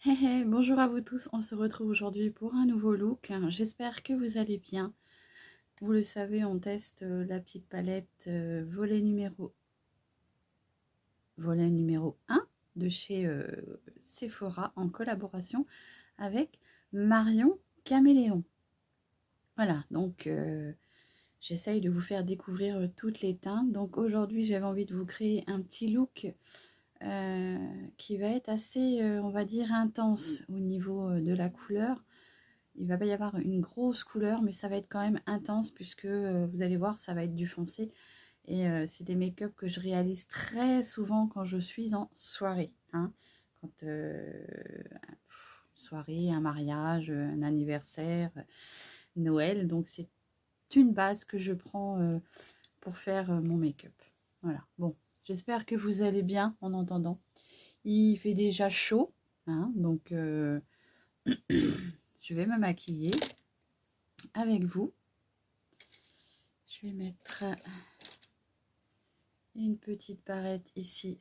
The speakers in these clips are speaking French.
Hey, hey, bonjour à vous tous, on se retrouve aujourd'hui pour un nouveau look. J'espère que vous allez bien. Vous le savez, on teste la petite palette volet numéro 1 de chez Sephora en collaboration avec Marion Caméléon. Voilà, donc j'essaye de vous faire découvrir toutes les teintes. Donc aujourd'hui, j'avais envie de vous créer un petit look qui va être assez, on va dire, intense au niveau de la couleur. Il va pas y avoir une grosse couleur, mais ça va être quand même intense puisque vous allez voir, ça va être du foncé. Et c'est des make-up que je réalise très souvent quand je suis en soirée. Hein. Quand soirée, un mariage, un anniversaire, Noël. Donc c'est une base que je prends pour faire mon make-up. Voilà. Bon, j'espère que vous allez bien en entendant. Il fait déjà chaud, hein, donc je vais me maquiller avec vous. Je vais mettre une petite barrette ici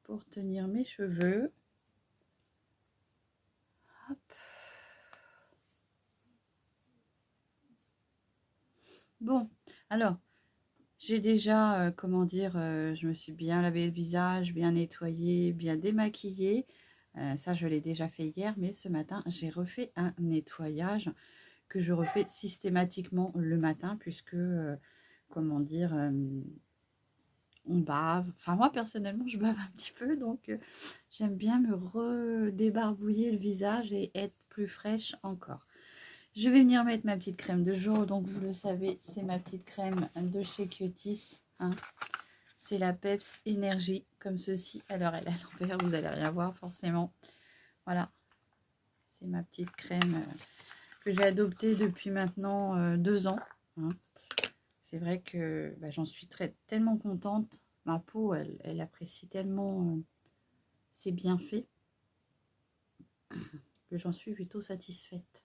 pour tenir mes cheveux. Hop. Bon, alors, j'ai déjà, comment dire, je me suis bien lavé le visage, bien nettoyé, bien démaquillé. Ça, je l'ai déjà fait hier, mais ce matin, j'ai refait un nettoyage que je refais systématiquement le matin, puisque, comment dire, on bave. Enfin, moi, personnellement, je bave un petit peu, donc j'aime bien me redébarbouiller le visage et être plus fraîche encore. Je vais venir mettre ma petite crème de jour. Donc, vous le savez, c'est ma petite crème de chez Kietis. Hein. C'est la Peps Énergie, comme ceci. Alors, elle est à l'envers, vous n'allez rien voir forcément. Voilà. C'est ma petite crème que j'ai adoptée depuis maintenant 2 ans. Hein. C'est vrai que j'en suis tellement contente. Ma peau, elle apprécie tellement ces bienfaits que j'en suis plutôt satisfaite.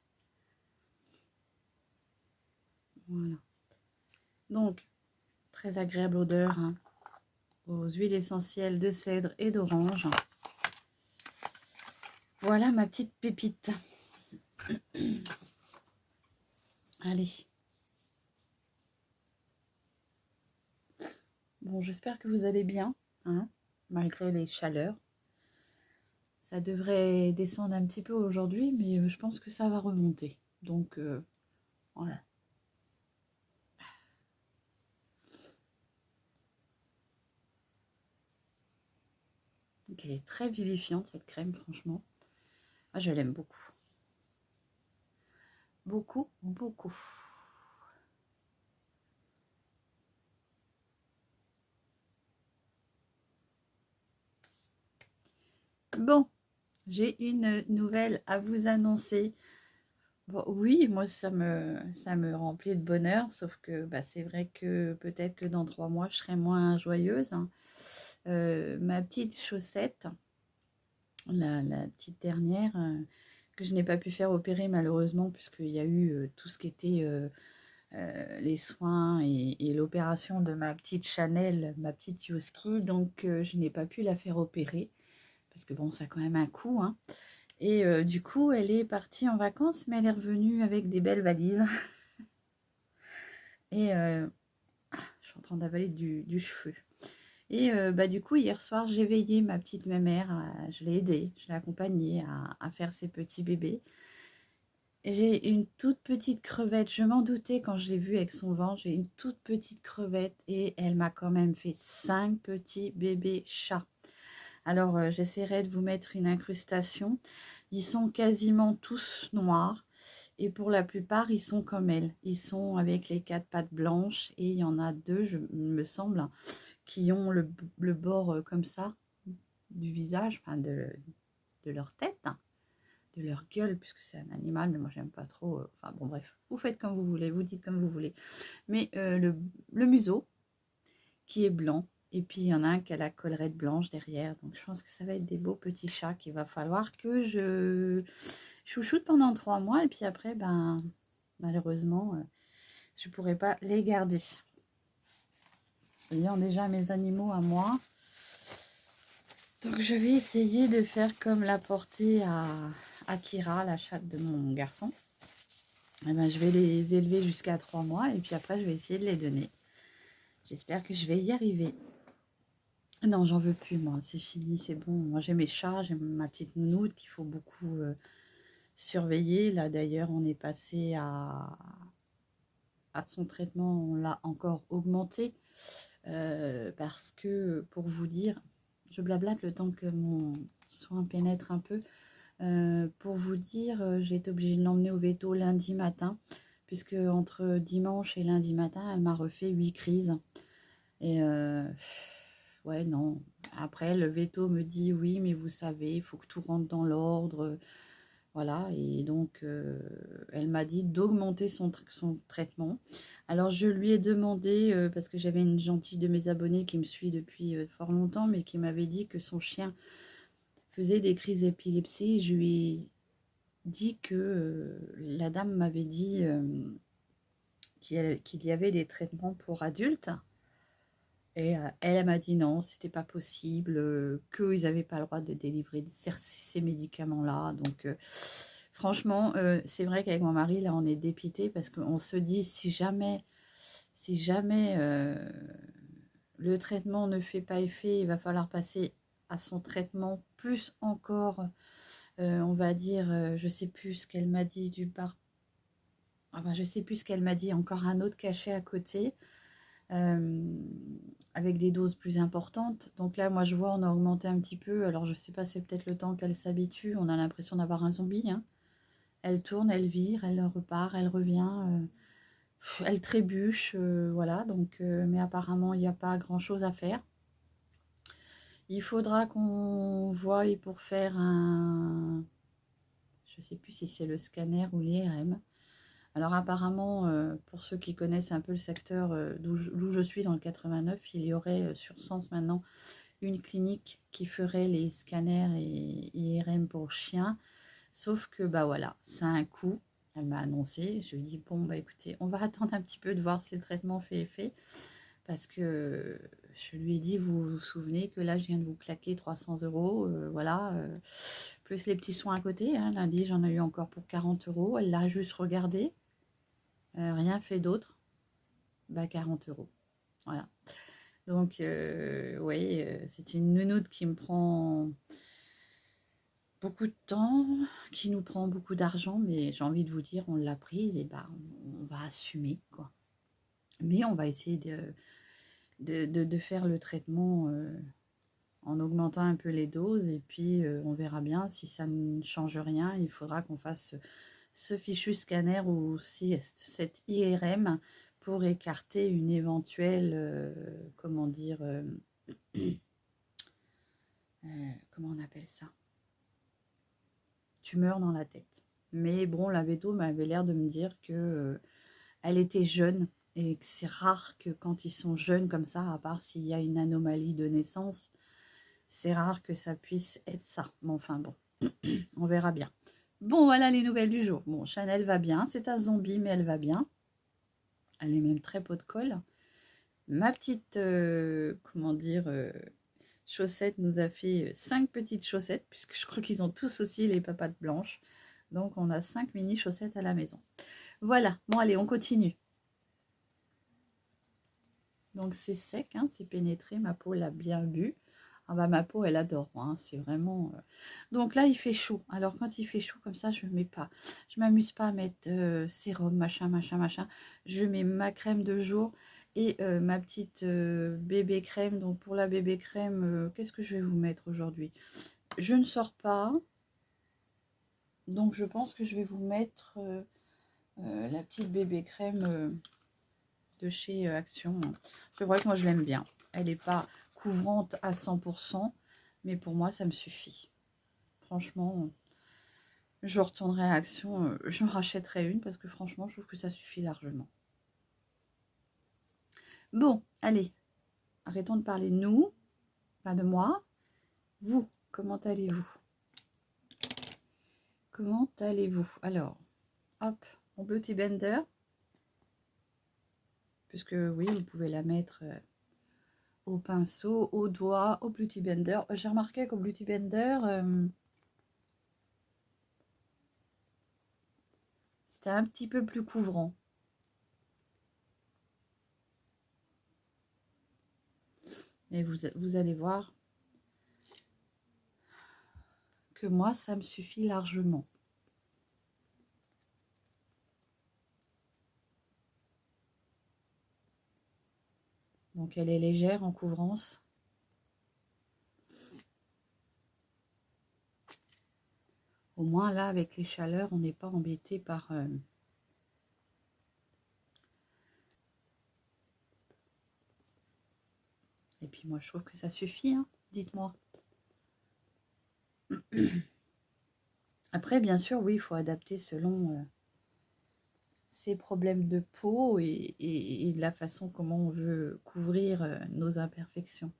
Voilà. Donc, très agréable odeur hein, aux huiles essentielles de cèdre et d'orange. Voilà ma petite pépite. Allez. Bon, j'espère que vous allez bien, hein, malgré les chaleurs. Ça devrait descendre un petit peu aujourd'hui, mais je pense que ça va remonter. Donc, voilà. Donc, elle est très vivifiante, cette crème, franchement. Moi, je l'aime beaucoup. Beaucoup, beaucoup. Bon, j'ai une nouvelle à vous annoncer. Bon, oui, moi, ça me remplit de bonheur, sauf que c'est vrai que peut-être que dans 3 mois, je serai moins joyeuse. Hein. Ma petite chaussette, la petite dernière, que je n'ai pas pu faire opérer malheureusement, puisqu'il y a eu tout ce qui était les soins et l'opération de ma petite Chanel, ma petite Yoski, donc je n'ai pas pu la faire opérer, parce que bon, ça a quand même un coût, hein. Et du coup, elle est partie en vacances, mais elle est revenue avec des belles valises. Et je suis en train d'avaler du cheveu. Et du coup, hier soir, j'ai veillé ma petite mémère. Je l'ai aidée, je l'ai accompagnée à faire ses petits bébés. J'ai une toute petite crevette. Je m'en doutais quand je l'ai vue avec son ventre. J'ai une toute petite crevette et elle m'a quand même fait 5 petits bébés chats. Alors, j'essaierai de vous mettre une incrustation. Ils sont quasiment tous noirs. Et pour la plupart, ils sont comme elle. Ils sont avec les 4 pattes blanches. Et il y en a 2, il me semble, qui ont le bord comme ça du visage, enfin de leur tête, hein, de leur gueule, puisque c'est un animal, mais moi j'aime pas trop. Enfin bon, bref, vous faites comme vous voulez, vous dites comme vous voulez. Mais le museau qui est blanc. Et puis il y en a un qui a la collerette blanche derrière. Donc je pense que ça va être des beaux petits chats qu'il va falloir que je chouchoute pendant 3 mois. Et puis après, malheureusement, je ne pourrai pas les garder. Ayant déjà mes animaux à moi. Donc je vais essayer de faire comme la portée à Kira, la chatte de mon garçon. Eh ben, je vais les élever jusqu'à 3 mois et puis après je vais essayer de les donner. J'espère que je vais y arriver. Non, j'en veux plus moi, c'est fini, c'est bon. Moi j'ai mes chats, j'ai ma petite nounoute qu'il faut beaucoup surveiller. Là d'ailleurs on est passé à son traitement, on l'a encore augmenté. Parce que pour vous dire, je blablate le temps que mon soin pénètre un peu. Pour vous dire, j'ai été obligée de l'emmener au veto lundi matin, puisque entre dimanche et lundi matin, elle m'a refait 8 crises. Et ouais, non. Après, le veto me dit oui, mais vous savez, il faut que tout rentre dans l'ordre. Voilà, et donc elle m'a dit d'augmenter son traitement. Alors je lui ai demandé, parce que j'avais une gentille de mes abonnés qui me suit depuis fort longtemps, mais qui m'avait dit que son chien faisait des crises d'épilepsie. Je lui ai dit que la dame m'avait dit qu'il y avait des traitements pour adultes. Et elle m'a dit non, c'était pas possible, qu'ils n'avaient pas le droit de délivrer ces médicaments-là. Donc, franchement, c'est vrai qu'avec mon mari, là, on est dépité parce qu'on se dit si jamais le traitement ne fait pas effet, il va falloir passer à son traitement, plus encore, on va dire, je sais plus ce qu'elle m'a dit du bar. Enfin, je sais plus ce qu'elle m'a dit, encore un autre cachet à côté. Avec des doses plus importantes. Donc là, moi, je vois, on a augmenté un petit peu. Alors, je sais pas, c'est peut-être le temps qu'elle s'habitue. On a l'impression d'avoir un zombie, hein. Elle tourne, elle vire, elle repart, elle revient. Elle trébuche, voilà. Donc, mais apparemment, il n'y a pas grand-chose à faire. Il faudra qu'on voie pour faire un... Je sais plus si c'est le scanner ou l'IRM. Alors apparemment, pour ceux qui connaissent un peu le secteur d'où je suis dans le 89, il y aurait sur Sens maintenant une clinique qui ferait les scanners et IRM pour chiens. Sauf que bah voilà, ça a un coût. Elle m'a annoncé. Je lui ai dit bon bah écoutez, on va attendre un petit peu de voir si le traitement fait effet. Parce que je lui ai dit, vous vous souvenez que là je viens de vous claquer 300 euros, voilà, plus les petits soins à côté. Hein. Lundi j'en ai eu encore pour 40 euros. Elle l'a juste regardé. Rien fait d'autre, bah 40 euros. Voilà. Donc, oui, c'est une nounoute qui me prend beaucoup de temps, qui nous prend beaucoup d'argent, mais j'ai envie de vous dire, on l'a prise et bah, on va assumer, quoi. Mais on va essayer de faire le traitement en augmentant un peu les doses et puis on verra bien si ça ne change rien. Il faudra qu'on fasse ce fichu scanner ou aussi cette IRM pour écarter une éventuelle, comment dire, comment on appelle ça, tumeur dans la tête. Mais bon, la véto m'avait l'air de me dire que elle était jeune et que c'est rare que quand ils sont jeunes comme ça, à part s'il y a une anomalie de naissance, c'est rare que ça puisse être ça. Mais enfin bon, on verra bien. Bon, voilà les nouvelles du jour. Bon, Chanel va bien, c'est un zombie, mais elle va bien. Elle est même très pot de colle. Ma petite, comment dire, chaussette nous a fait 5 petites chaussettes, puisque je crois qu'ils ont tous aussi les papates blanches. Donc, on a 5 mini chaussettes à la maison. Voilà, bon allez, on continue. Donc, c'est sec, hein, c'est pénétré, ma peau l'a bien bu. Ah bah, ma peau, elle adore, hein, c'est vraiment... Donc là, il fait chaud. Alors, quand il fait chaud comme ça, je ne mets pas. Je m'amuse pas à mettre sérum, machin, machin, machin. Je mets ma crème de jour et ma petite bébé crème. Donc, pour la bébé crème, qu'est-ce que je vais vous mettre aujourd'hui? Je ne sors pas. Donc, je pense que je vais vous mettre la petite bébé crème de chez Action. C'est vrai que moi, je l'aime bien. Elle n'est pas couvrante à 100%, mais pour moi, ça me suffit. Franchement, je retournerai à Action, j'en rachèterai une parce que franchement, je trouve que ça suffit largement. Bon, allez, arrêtons de parler de nous, pas de moi. Vous, comment allez-vous? Comment allez-vous? Alors, hop, mon Beauty Blender, puisque oui, vous pouvez la mettre au pinceau, au doigt, au Beauty Blender. J'ai remarqué qu'au Beauty Blender, c'était un petit peu plus couvrant. Et vous allez voir que moi, ça me suffit largement. Donc elle est légère en couvrance. Au moins là, avec les chaleurs, on n'est pas embêté par... Et puis moi, je trouve que ça suffit, hein, dites-moi. Après, bien sûr, oui, il faut adapter selon ses problèmes de peau et de la façon comment on veut couvrir nos imperfections.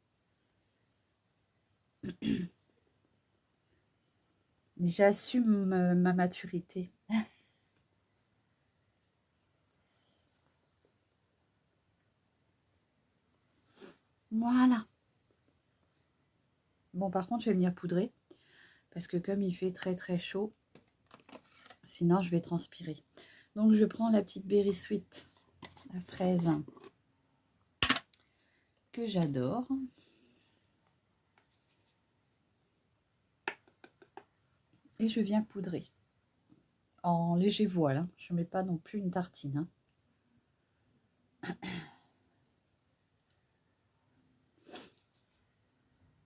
J'assume ma maturité. Voilà. Bon, par contre, je vais venir poudrer. Parce que comme il fait très très chaud, sinon je vais transpirer. Donc je prends la petite Berry Sweet à fraise que j'adore. Et je viens poudrer. En léger voile. Hein. Je ne mets pas non plus une tartine. Hein.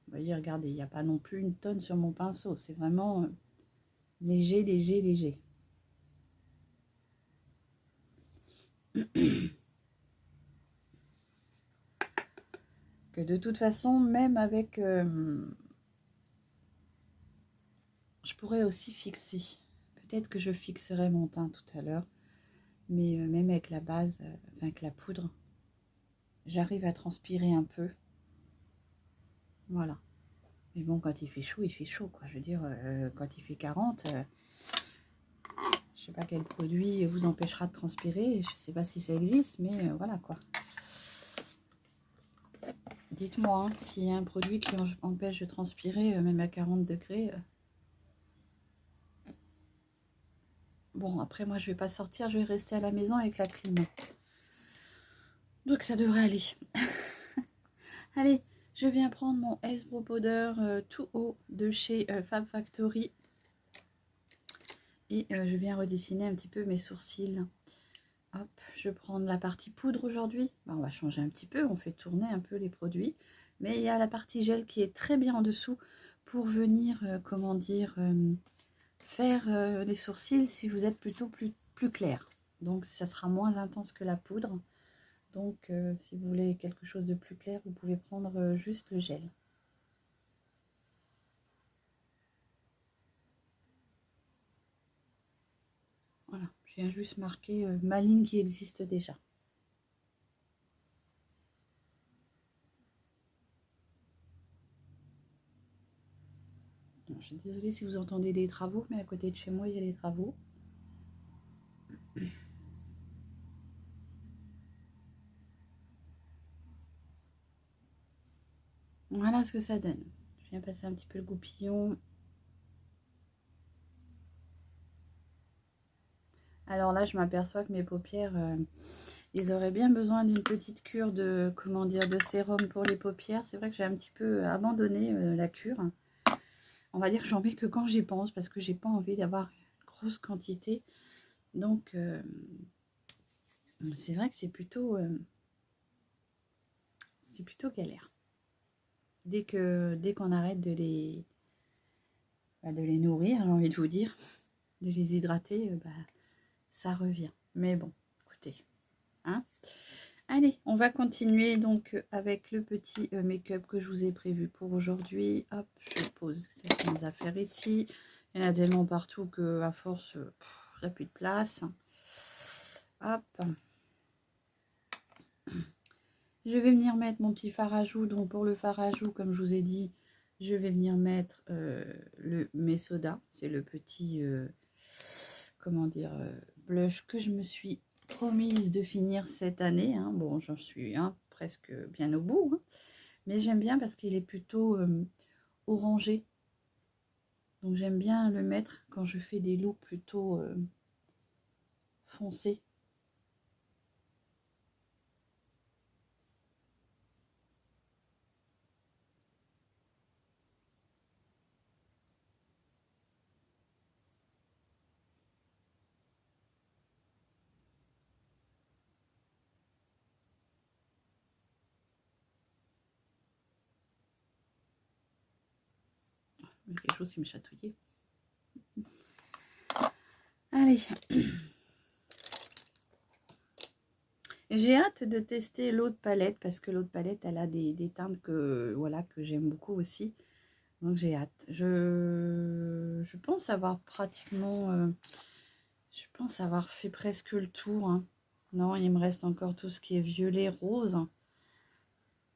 Vous voyez, regardez, il n'y a pas non plus une tonne sur mon pinceau. C'est vraiment léger, léger, léger. Que de toute façon, même avec... je pourrais aussi fixer. Peut-être que je fixerai mon teint tout à l'heure. Mais même avec la base, enfin avec la poudre, j'arrive à transpirer un peu. Voilà. Mais bon, quand il fait chaud, quoi. Je veux dire, quand il fait 40, je sais pas quel produit vous empêchera de transpirer. Je sais pas si ça existe, mais voilà, quoi. Dites-moi, hein, s'il y a un produit qui empêche de transpirer, même à 40 degrés. Bon, après, moi, je vais pas sortir. Je vais rester à la maison avec la clim. Donc, ça devrait aller. Allez, je viens prendre mon Eyebrow Powder tout haut de chez Fab Factory. Et je viens redessiner un petit peu mes sourcils. Hop, je vais prendre la partie poudre aujourd'hui. On va changer un petit peu, on fait tourner un peu les produits. Mais il y a la partie gel qui est très bien en dessous pour venir, comment dire, faire les sourcils si vous êtes plutôt plus clair. Donc ça sera moins intense que la poudre. Donc si vous voulez quelque chose de plus clair, vous pouvez prendre juste le gel. Voilà, je viens juste marquer ma ligne qui existe déjà. Je suis désolée si vous entendez des travaux, mais à côté de chez moi, il y a des travaux. Voilà ce que ça donne. Je viens passer un petit peu le goupillon. Alors là, je m'aperçois que mes paupières, ils auraient bien besoin d'une petite cure de, comment dire, de sérum pour les paupières. C'est vrai que j'ai un petit peu abandonné la cure. On va dire que j'en mets que quand j'y pense, parce que j'ai pas envie d'avoir une grosse quantité. Donc, c'est vrai que c'est plutôt galère. Dès qu'on arrête de les nourrir, j'ai envie de vous dire, de les hydrater, ça revient. Mais bon, écoutez, hein. Allez, on va continuer donc avec le petit make-up que je vous ai prévu pour aujourd'hui. Hop, je pose certaines affaires ici. Il y en a tellement partout que à force, il n'y a plus de place. Hop. Je vais venir mettre mon petit fard à joues. Donc pour le fard à joues, comme je vous ai dit, je vais venir mettre le Mesoda. C'est le petit, comment dire, blush que je me suis promise de finir cette année. Hein. Bon, j'en suis presque bien au bout. Hein. Mais j'aime bien parce qu'il est plutôt orangé. Donc j'aime bien le mettre quand je fais des looks plutôt foncés. Quelque chose qui me chatouillait. Allez. J'ai hâte de tester l'autre palette parce que l'autre palette, elle a des teintes que, voilà, que j'aime beaucoup aussi. Donc j'ai hâte. Je pense avoir pratiquement... je pense avoir fait presque le tour. Hein. Non, il me reste encore tout ce qui est violet, rose.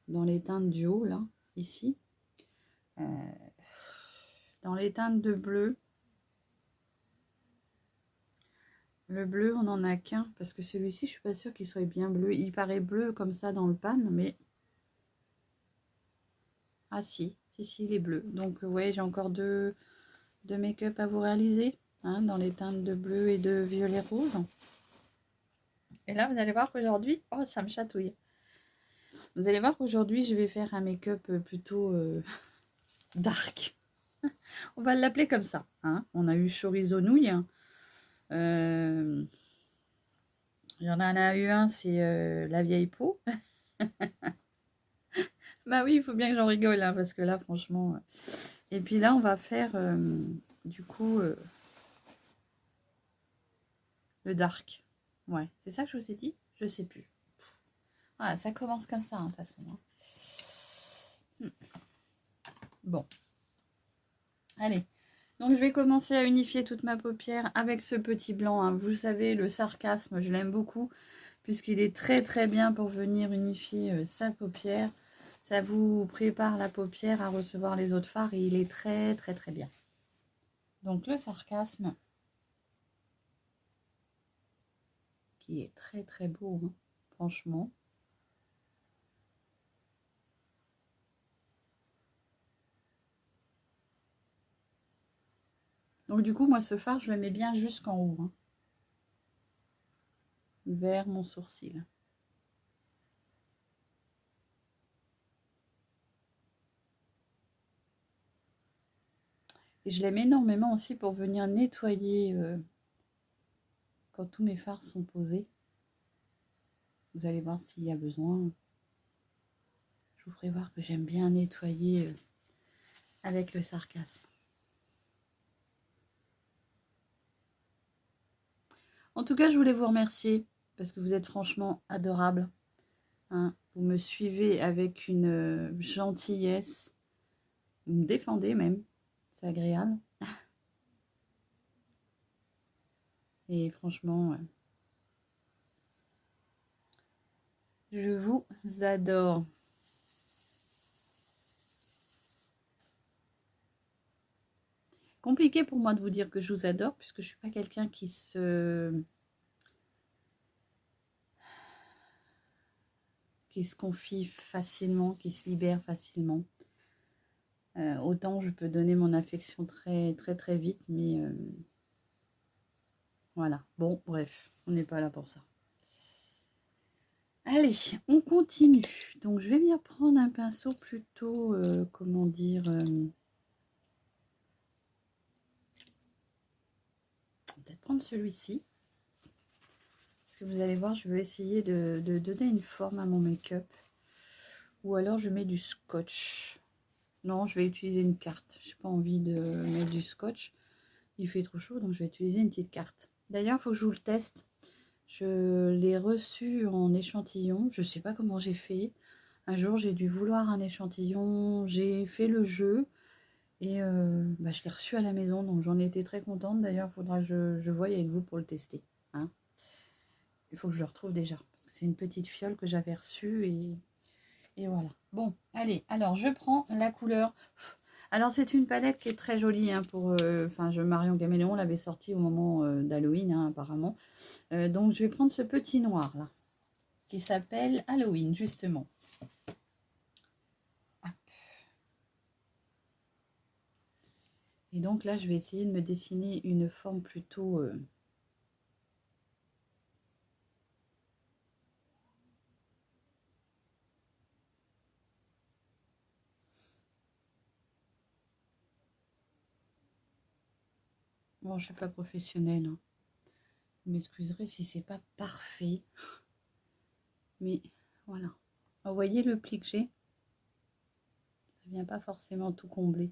Dans les teintes du haut, là, ici. Dans les teintes de bleu. Le bleu, on n'en a qu'un. Parce que celui-ci, je suis pas sûre qu'il soit bien bleu. Il paraît bleu comme ça dans le pan, mais... Ah si, si, il est bleu. Donc, ouais, j'ai encore deux make-up à vous réaliser. Hein, dans les teintes de bleu et de violet rose. Et là, vous allez voir qu'aujourd'hui... Oh, ça me chatouille. Vous allez voir qu'aujourd'hui, je vais faire un make-up plutôt dark. On va l'appeler comme ça. Hein. On a eu chorizo nouille. Il y en a eu un, c'est la vieille peau. Bah oui, il faut bien que j'en rigole, hein, parce que là, franchement... Et puis là, on va faire, du coup, le dark. Ouais, c'est ça que je vous ai dit? Je sais plus. Voilà, ça commence comme ça, hein, de toute façon. Hein. Bon. Allez. Donc, je vais commencer à unifier toute ma paupière avec ce petit blanc. Hein. Vous savez, le sarcasme, je l'aime beaucoup, puisqu'il est très, très bien pour venir unifier sa paupière. Ça vous prépare la paupière à recevoir les autres fards et il est très, très, très bien. Donc, le sarcasme, qui est très, très beau, hein, franchement. Donc du coup, moi, ce fard, je le mets bien jusqu'en haut. Hein, vers mon sourcil. Et je l'aime énormément aussi pour venir nettoyer quand tous mes fards sont posés. Vous allez voir s'il y a besoin. Je vous ferai voir que j'aime bien nettoyer avec le sarcasme. En tout cas, je voulais vous remercier parce que vous êtes franchement adorables. Hein. Vous me suivez avec une gentillesse. Vous me défendez même. C'est agréable. Et franchement, je vous adore. Compliqué pour moi de vous dire que je vous adore puisque je suis pas quelqu'un qui se confie facilement, qui se libère facilement. Autant je peux donner mon affection très très très vite, mais voilà. Bon, bref, on n'est pas là pour ça. Allez, on continue. Donc je vais venir prendre un pinceau plutôt, comment dire, peut-être prendre celui-ci. Parce que vous allez voir, je vais essayer de donner une forme à mon make-up. Ou alors je mets du scotch. Non, je vais utiliser une carte. Je n'ai pas envie de mettre du scotch. Il fait trop chaud, donc je vais utiliser une petite carte. D'ailleurs, il faut que je vous le teste. Je l'ai reçu en échantillon. Je ne sais pas comment j'ai fait. Un jour, j'ai dû vouloir un échantillon. J'ai fait le jeu. Et je l'ai reçu à la maison. Donc, j'en étais très contente. D'ailleurs, il faudra que je voie avec vous pour le tester. Hein. Il faut que je le retrouve déjà. C'est une petite fiole que j'avais reçue. Et voilà. Bon, allez. Alors, je prends la couleur... Alors, c'est une palette qui est très jolie hein, pour... Marion Gaméléon l'avait sortie au moment d'Halloween, hein, apparemment. Donc, je vais prendre ce petit noir, là, qui s'appelle Halloween, justement. Et donc là, je vais essayer de me dessiner une forme plutôt... Bon, je ne suis pas professionnelle, hein. Vous m'excuserez si c'est pas parfait. Mais voilà. Vous voyez le pli que j'ai? Ça vient pas forcément tout combler.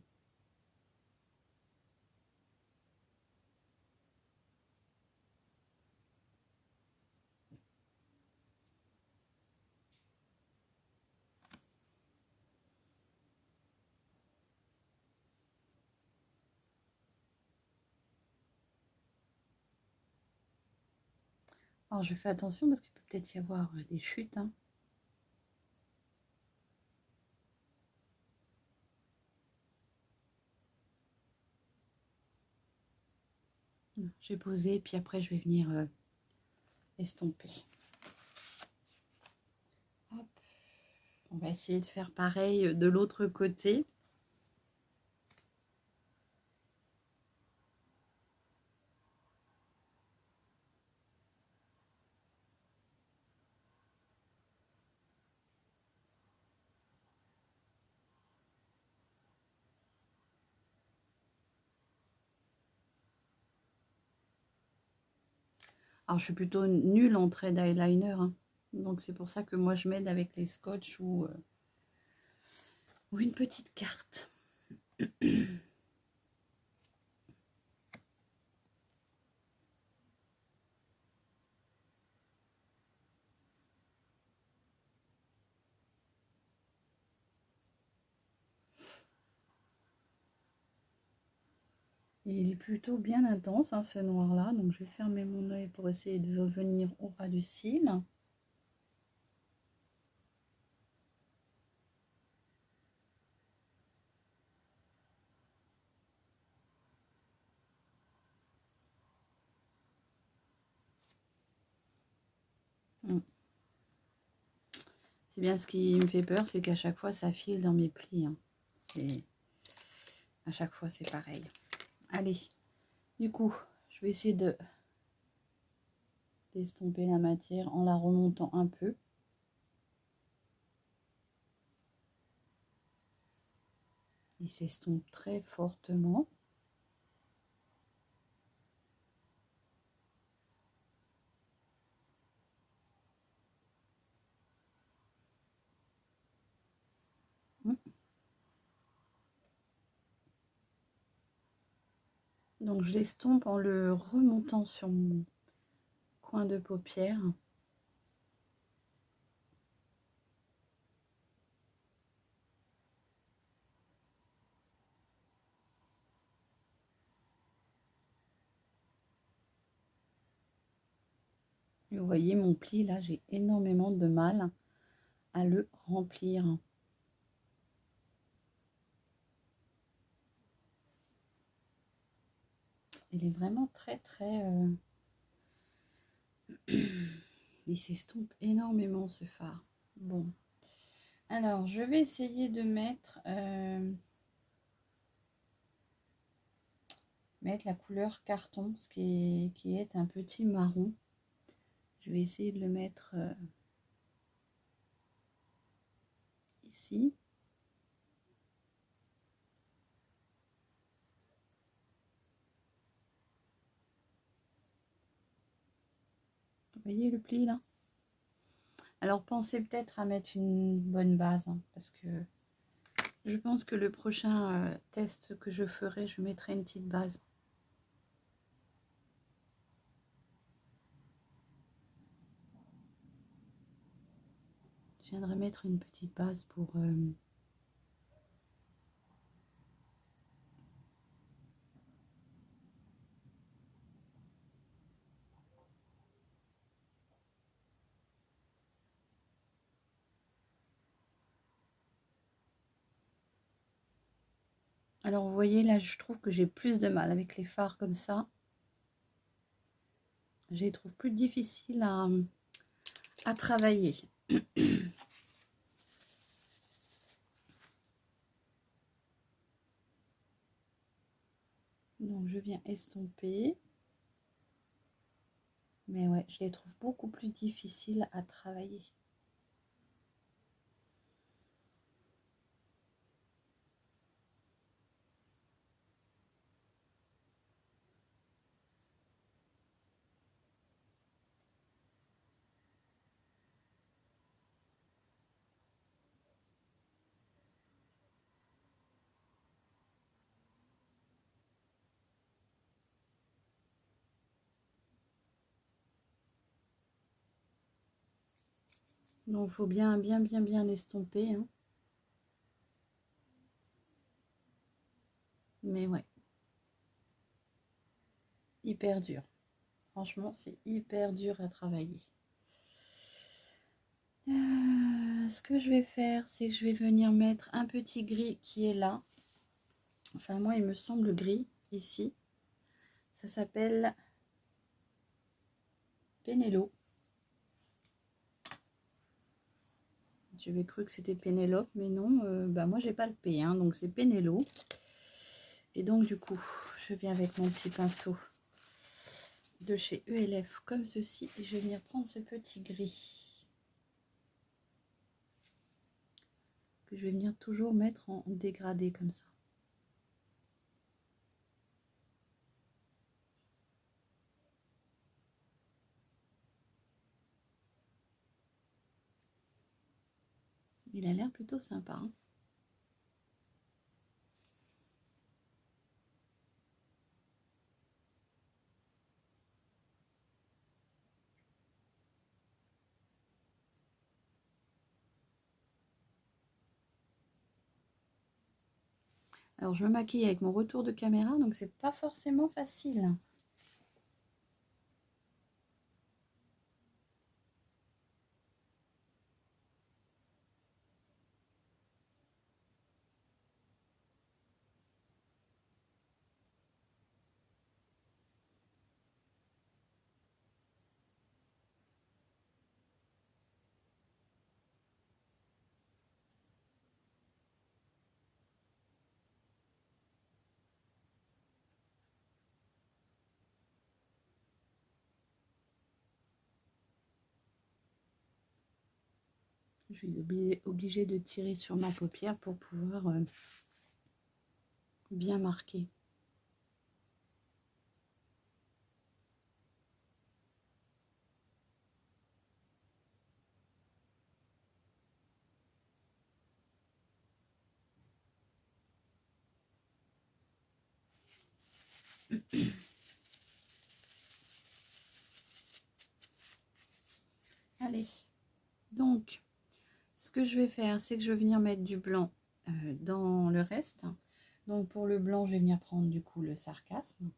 Alors je fais attention parce qu'il peut peut-être y avoir des chutes, hein. J'ai posé, puis après je vais venir estomper. Hop. On va essayer de faire pareil de l'autre côté. Alors je suis plutôt nulle en trait d'eyeliner, hein. Donc c'est pour ça que moi je m'aide avec les scotch ou une petite carte. Il est plutôt bien intense, hein, ce noir là, donc je vais fermer mon œil pour essayer de revenir au ras du cil. C'est bien, ce qui me fait peur, c'est qu'à chaque fois ça file dans mes plis, hein. À chaque fois c'est pareil. Allez, du coup je vais essayer de d'estomper la matière en la remontant un peu. Il s'estompe très fortement. Donc je l'estompe en le remontant sur mon coin de paupière. Et vous voyez mon pli là, j'ai énormément de mal à le remplir. Il est vraiment très il s'estompe énormément ce fard. Bon, alors je vais essayer de mettre la couleur carton, ce qui est un petit marron. Je vais essayer de le mettre ici. Vous voyez le pli là? Alors pensez peut-être à mettre une bonne base, hein, parce que je pense que le prochain test que je ferai, je mettrai une petite base. Je viendrai mettre une petite base pour... Alors vous voyez là, je trouve que j'ai plus de mal avec les fards comme ça. Je les trouve plus difficiles à travailler. je viens estomper. Mais ouais, je les trouve beaucoup plus difficiles à travailler. Donc, il faut bien estomper. Hein. Mais ouais. Hyper dur. Franchement, c'est hyper dur à travailler. Ce que je vais faire, c'est que je vais venir mettre un petit gris qui est là. Enfin, moi, il me semble gris, ici. Ça s'appelle Pénélo. J'avais cru que c'était Pénélope, mais non. Bah, moi, j'ai pas le P, hein, donc c'est Pénélo. Et donc, du coup, je viens avec mon petit pinceau de chez ELF, comme ceci. Et je vais venir prendre ce petit gris. Que je vais venir toujours mettre en dégradé, comme ça. Il a l'air plutôt sympa. Hein. Alors, je me maquille avec mon retour de caméra, donc c'est pas forcément facile. Je suis obligée de tirer sur ma paupière pour pouvoir bien marquer. Allez, donc, ce que je vais faire, c'est que je vais venir mettre du blanc dans le reste. Donc, pour le blanc, je vais venir prendre du coup le sarcasme.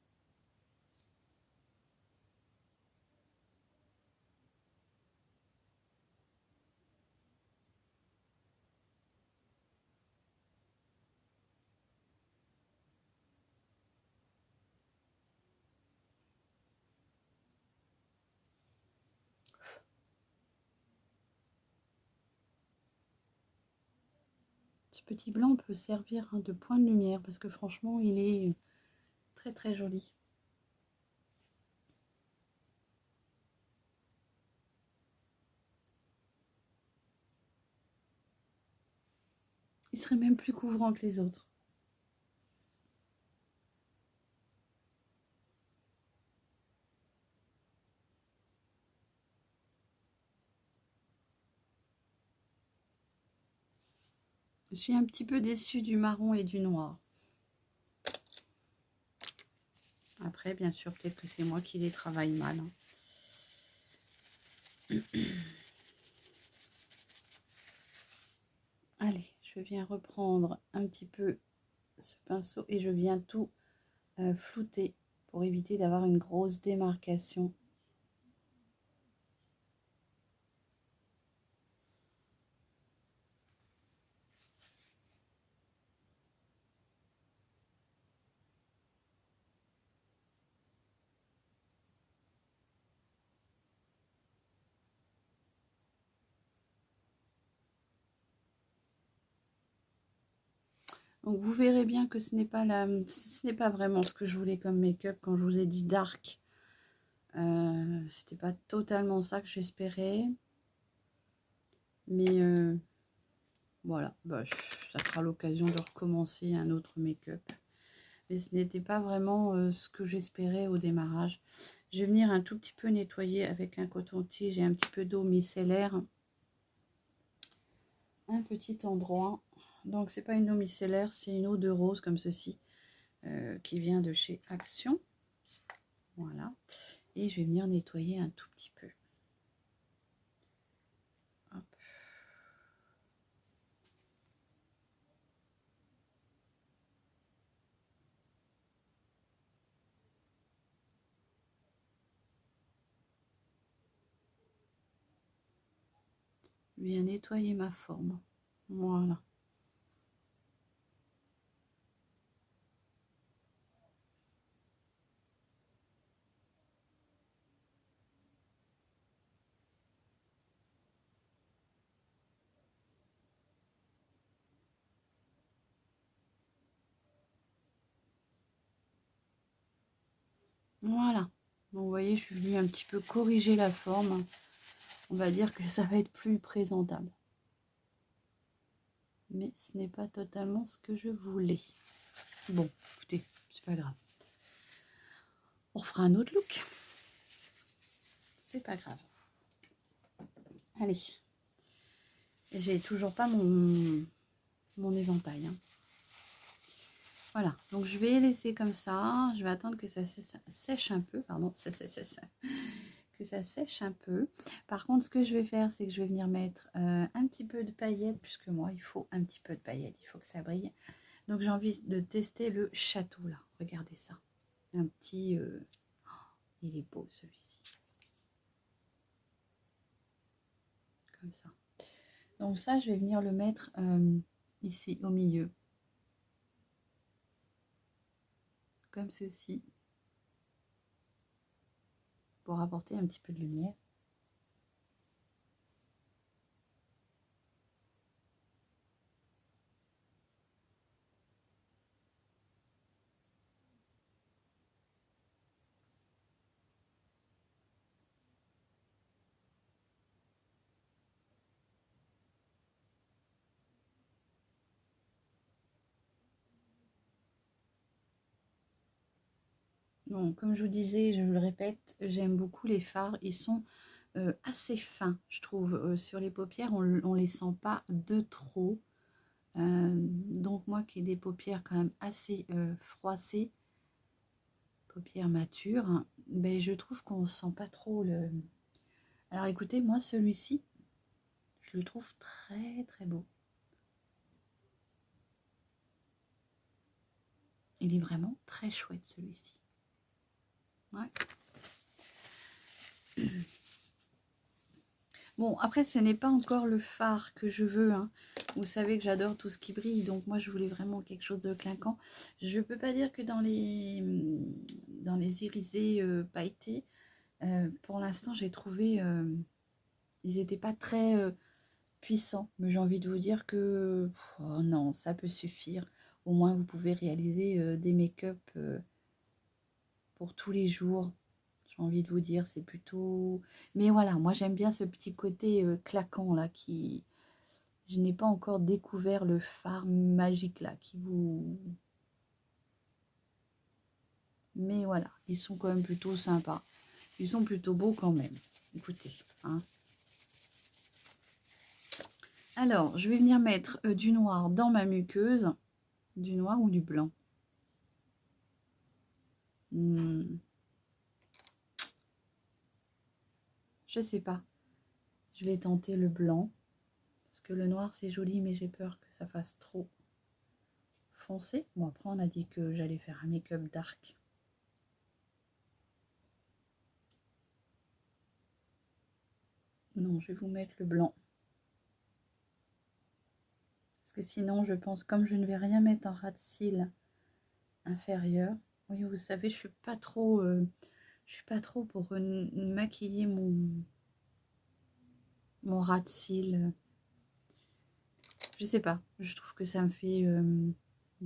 Ce petit blanc peut servir de point de lumière parce que franchement, il est très très joli. Il serait même plus couvrant que les autres. Je suis un petit peu déçue du marron et du noir. Après, bien sûr, peut-être que c'est moi qui les travaille mal. Hein. Allez, je viens reprendre un petit peu ce pinceau et je viens tout flouter pour éviter d'avoir une grosse démarcation. Donc vous verrez bien que ce n'est pas vraiment ce que je voulais comme make-up quand je vous ai dit dark. C'était pas totalement ça que j'espérais. Mais voilà, bah, ça sera l'occasion de recommencer un autre make-up. Mais ce n'était pas vraiment ce que j'espérais au démarrage. Je vais venir un tout petit peu nettoyer avec un coton-tige et un petit peu d'eau micellaire. Un petit endroit. Donc c'est pas une eau micellaire, c'est une eau de rose comme ceci. Qui vient de chez Action. Voilà. Et je vais venir nettoyer un tout petit peu. Hop. Je viens nettoyer ma forme. Voilà. Voilà. Donc, vous voyez, je suis venue un petit peu corriger la forme. On va dire que ça va être plus présentable. Mais ce n'est pas totalement ce que je voulais. Bon, écoutez, c'est pas grave. On refera un autre look. C'est pas grave. Allez. J'ai toujours pas mon éventail. Hein. Voilà, donc je vais laisser comme ça. Je vais attendre que ça sèche un peu. Pardon, que ça sèche un peu. Par contre, ce que je vais faire, c'est que je vais venir mettre un petit peu de paillettes, puisque moi, il faut un petit peu de paillettes. Il faut que ça brille. Donc, j'ai envie de tester le château, là. Regardez ça. Un petit... il est beau, celui-ci. Comme ça. Donc, ça, je vais venir le mettre ici, au milieu. Comme ceci. Pour apporter un petit peu de lumière. Bon, comme je vous disais, je vous le répète, j'aime beaucoup les fards. Ils sont assez fins, je trouve. Sur les paupières, on ne les sent pas de trop. Donc moi qui ai des paupières quand même assez froissées, paupières matures, hein, ben, je trouve qu'on ne sent pas trop le... Alors écoutez, moi celui-ci, je le trouve très très beau. Il est vraiment très chouette celui-ci. Ouais. Bon, après, ce n'est pas encore le fard que je veux. Hein. Vous savez que j'adore tout ce qui brille. Donc, moi, je voulais vraiment quelque chose de clinquant. Je ne peux pas dire que dans les irisés pailletés, pour l'instant, j'ai trouvé... ils n'étaient pas très puissants. Mais j'ai envie de vous dire que... oh non, ça peut suffire. Au moins, vous pouvez réaliser des make-up pour tous les jours. J'ai envie de vous dire, c'est plutôt... Mais voilà, moi j'aime bien ce petit côté claquant là qui... Je n'ai pas encore découvert le fard magique là qui vous... Mais voilà, ils sont quand même plutôt sympas. Ils sont plutôt beaux quand même. Écoutez, hein. Alors, je vais venir mettre du noir dans ma muqueuse. Du noir ou du blanc? Je sais pas. Je vais tenter le blanc. Parce que le noir c'est joli, mais j'ai peur que ça fasse trop foncé. Bon, après on a dit que j'allais faire un make-up dark. Non, je vais vous mettre le blanc. Parce que sinon, je pense, comme je ne vais rien mettre en ras de cils inférieur. Oui, vous savez, je suis pas trop pour maquiller mon ras de cils. Je sais pas. Je trouve que ça me fait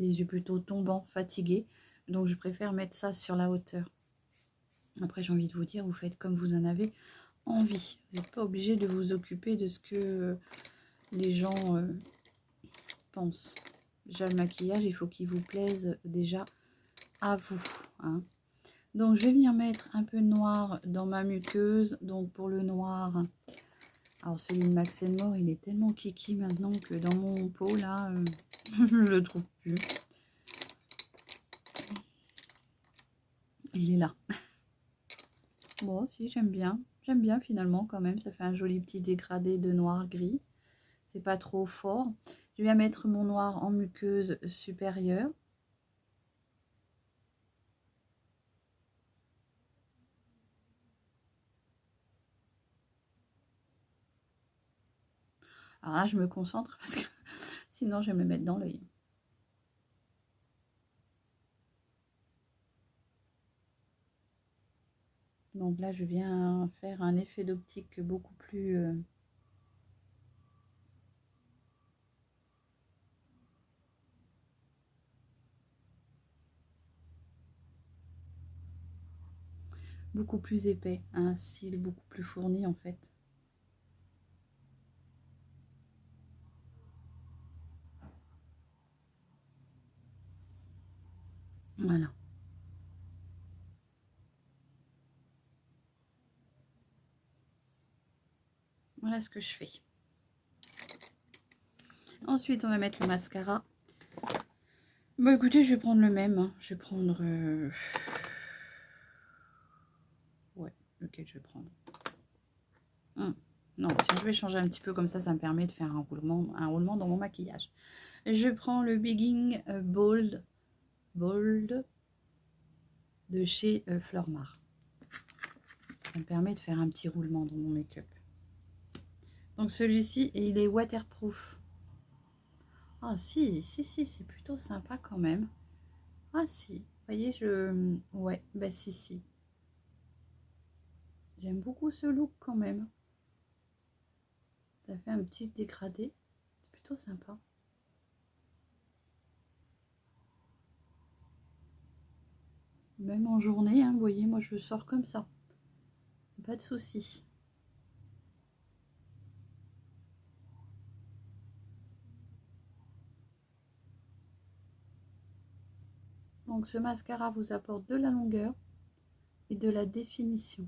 des yeux plutôt tombants, fatigués. Donc je préfère mettre ça sur la hauteur. Après, j'ai envie de vous dire, vous faites comme vous en avez envie. Vous n'êtes pas obligé de vous occuper de ce que les gens pensent. Déjà, le maquillage, il faut qu'il vous plaise déjà à vous. Hein. Donc, je vais venir mettre un peu de noir dans ma muqueuse. Donc, pour le noir, alors celui de Max More, il est tellement kiki maintenant que dans mon pot, là, je le trouve plus. Il est là. Bon, si, j'aime bien. J'aime bien finalement quand même. Ça fait un joli petit dégradé de noir-gris. C'est pas trop fort. Je viens mettre mon noir en muqueuse supérieure. Alors là, je me concentre parce que sinon, je vais me mettre dans l'œil. Donc là, je viens faire un effet d'optique beaucoup plus... beaucoup plus épais, un cil beaucoup plus fourni en fait. Voilà. Voilà ce que je fais. Ensuite, on va mettre le mascara. Bon, écoutez, je vais prendre le même. Hein. Je vais prendre... Ouais, lequel je vais prendre Non, tiens, je vais changer un petit peu comme ça me permet de faire un roulement dans mon maquillage. Je prends le Begging Bold de chez Flormar. Ça me permet de faire un petit roulement dans mon make-up. Donc celui-ci, il est waterproof. Ah si, c'est plutôt sympa quand même. Ah si, vous voyez, ouais, bah si. J'aime beaucoup ce look quand même. Ça fait un petit dégradé. C'est plutôt sympa. Même en journée, hein, vous voyez, moi je sors comme ça. Pas de souci. Donc ce mascara vous apporte de la longueur et de la définition.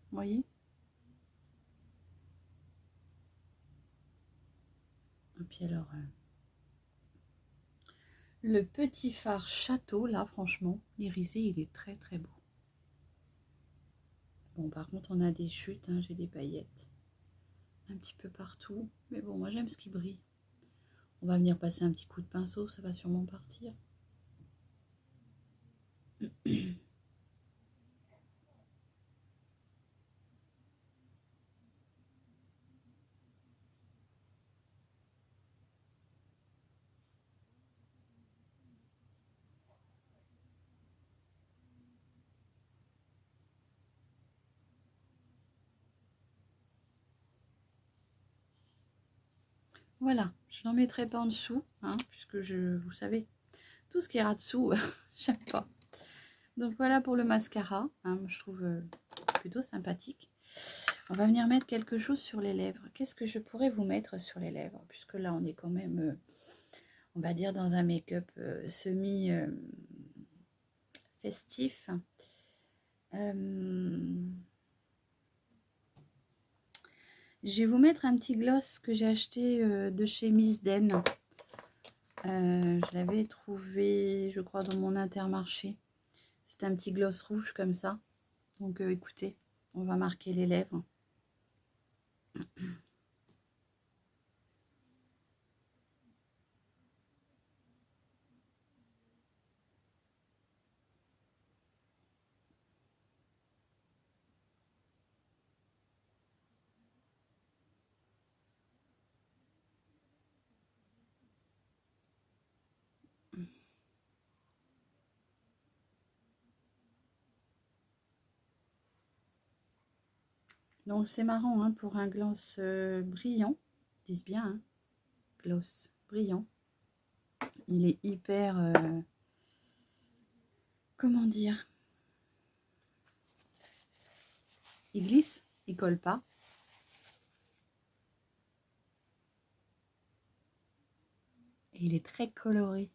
Vous voyez? Et puis alors, le petit fard château, là, franchement, l'irisé, il est très très beau. Bon, par contre, on a des chutes, hein, j'ai des paillettes un petit peu partout. Mais bon, moi, j'aime ce qui brille. On va venir passer un petit coup de pinceau, ça va sûrement partir. Voilà, je n'en mettrai pas en dessous, hein, puisque vous savez, tout ce qui est dessous, j'aime pas. Donc voilà pour le mascara, hein, je trouve plutôt sympathique. On va venir mettre quelque chose sur les lèvres. Qu'est-ce que je pourrais vous mettre sur les lèvres? Puisque là, on est quand même, on va dire, dans un make-up semi-festif. Je vais vous mettre un petit gloss que j'ai acheté de chez Miss Den. Je l'avais trouvé, je crois, dans mon Intermarché. C'est un petit gloss rouge comme ça. Donc écoutez, on va marquer les lèvres. Donc c'est marrant, hein, pour un gloss brillant, ils disent bien, hein, gloss brillant. Il est hyper... comment dire? Il glisse, il colle pas. Et il est très coloré.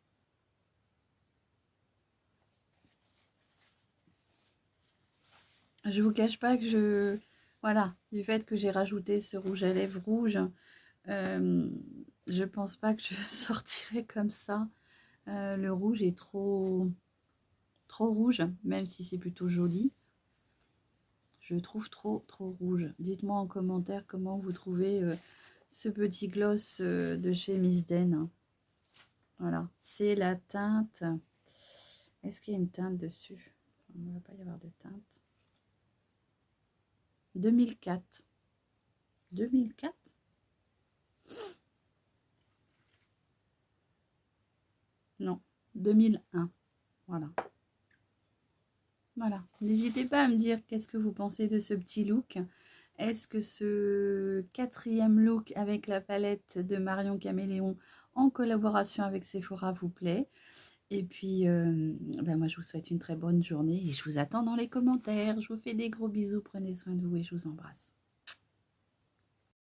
Je vous cache pas que voilà, du fait que j'ai rajouté ce rouge à lèvres rouge, je pense pas que je sortirai comme ça. Le rouge est trop rouge, même si c'est plutôt joli. Je le trouve trop rouge. Dites-moi en commentaire comment vous trouvez ce petit gloss de chez Miss Den. Voilà, c'est la teinte. Est-ce qu'il y a une teinte dessus? Il ne va pas y avoir de teinte. 2004. 2004? Non, 2001. Voilà. Voilà. N'hésitez pas à me dire qu'est-ce que vous pensez de ce petit look. Est-ce que ce quatrième look avec la palette de Marion Caméléon en collaboration avec Sephora vous plaît? Et puis, moi, je vous souhaite une très bonne journée et je vous attends dans les commentaires. Je vous fais des gros bisous. Prenez soin de vous et je vous embrasse.